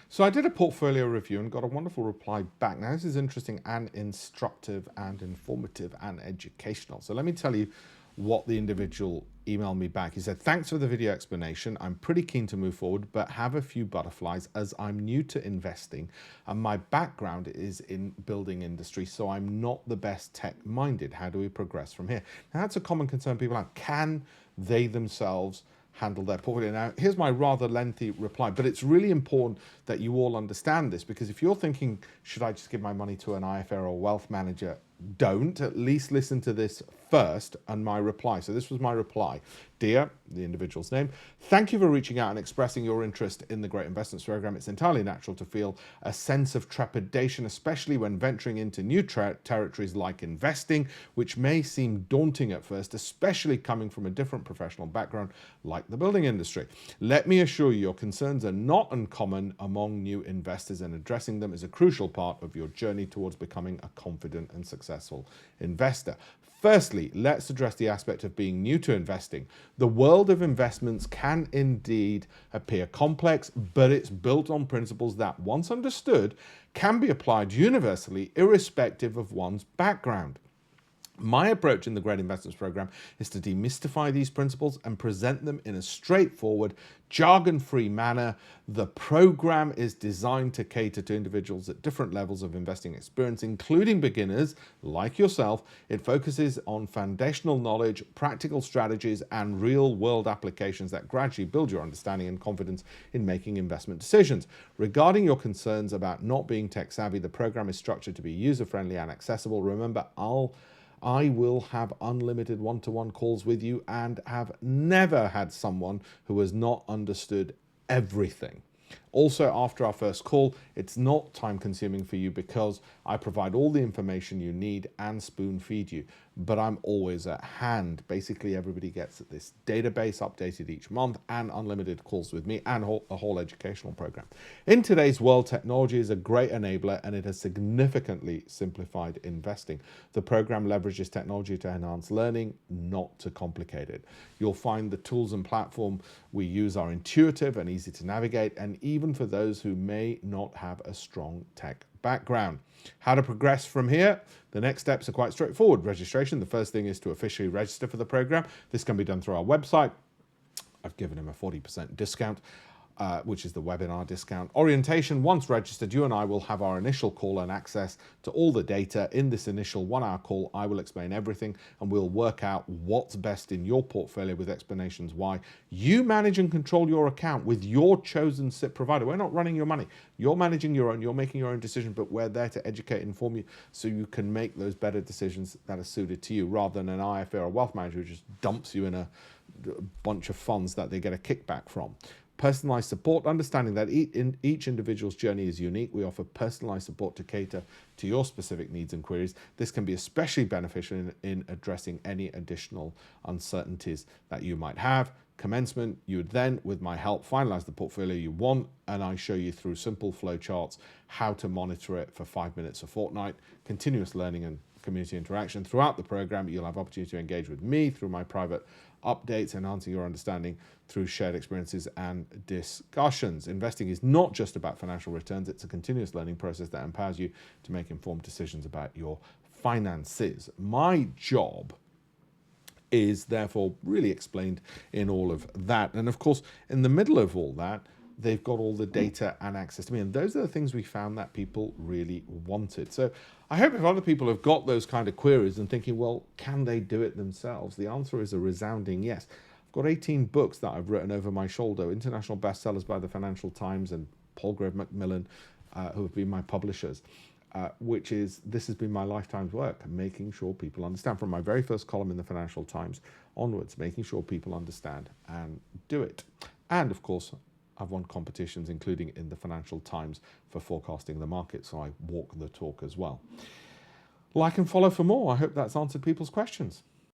So I did a portfolio review and got a wonderful reply back. Now, this is interesting and instructive and informative and educational. So let me tell you what the individual emailed me back. He said, thanks for the video explanation. I'm pretty keen to move forward, but have a few butterflies as I'm new to investing and my background is in building industry, so I'm not the best tech-minded. How do we progress from here? Now, that's a common concern people have. Can they themselves handle their portfolio? Now, here's my rather lengthy reply, but it's really important that you all understand this, because if you're thinking, should I just give my money to an IFA or wealth manager? Don't. At least listen to this first and my reply. So this was my reply. Dear, the individual's name, thank you for reaching out and expressing your interest in the Great Investments Program. It's entirely natural to feel a sense of trepidation, especially when venturing into new territories like investing, which may seem daunting at first, especially coming from a different professional background like the building industry. Let me assure you, your concerns are not uncommon among new investors, and addressing them is a crucial part of your journey towards becoming a confident and successful investor. Firstly, let's address the aspect of being new to investing. The world of investments can indeed appear complex, but it's built on principles that, once understood, can be applied universally, irrespective of one's background. My approach in the Great Investments Program is to demystify these principles and present them in a straightforward, jargon-free manner. The program is designed to cater to individuals at different levels of investing experience, including beginners like yourself. It focuses on foundational knowledge, practical strategies, and real-world applications that gradually build your understanding and confidence in making investment decisions. Regarding your concerns about not being tech-savvy, the program is structured to be user-friendly and accessible. Remember, I will have unlimited one-to-one calls with you and have never had someone who has not understood everything. Also, after our first call, it's not time consuming for you because I provide all the information you need and spoon feed you, but I'm always at hand. Basically, everybody gets this database updated each month and unlimited calls with me and a whole educational program. In today's world, technology is a great enabler and it has significantly simplified investing. The program leverages technology to enhance learning, not to complicate it. You'll find the tools and platform we use are intuitive and easy to navigate, and even for those who may not have a strong tech background. How to progress from here? The next steps are quite straightforward. Registration. The first thing is to officially register for the program. This can be done through our website. I've given him a 40% discount, which is the webinar discount. Orientation. Once registered, you and I will have our initial call and access to all the data. In this initial 1-hour call, I will explain everything and we'll work out what's best in your portfolio with explanations why. You manage and control your account with your chosen SIP provider. We're not running your money. You're managing your own, you're making your own decision, but we're there to educate and inform you so you can make those better decisions that are suited to you, rather than an IFA or a wealth manager who just dumps you in a bunch of funds that they get a kickback from. Personalized support, understanding that each individual's journey is unique. We offer personalized support to cater to your specific needs and queries. This can be especially beneficial in addressing any additional uncertainties that you might have. Commencement, you would then, with my help, finalize the portfolio you want, and I show you through simple flow charts how to monitor it for 5 minutes a fortnight. Continuous learning and community interaction. Throughout the program, you'll have opportunity to engage with me through my private updates, enhancing your understanding through shared experiences and discussions. Investing is not just about financial returns. It's a continuous learning process that empowers you to make informed decisions about your finances. My job is therefore really explained in all of that. And of course, in the middle of all that, they've got all the data and access to me. And those are the things we found that people really wanted. So I hope if other people have got those kind of queries and thinking, well, can they do it themselves? The answer is a resounding yes. I've got 18 books that I've written over my shoulder, international bestsellers by the Financial Times and Paul Grove Macmillan, who have been my publishers. This has been my lifetime's work, making sure people understand, from my very first column in the Financial Times onwards, making sure people understand and do it. And of course, I've won competitions, including in the Financial Times, for forecasting the market, so I walk the talk as well. Like and follow for more. I hope that's answered people's questions.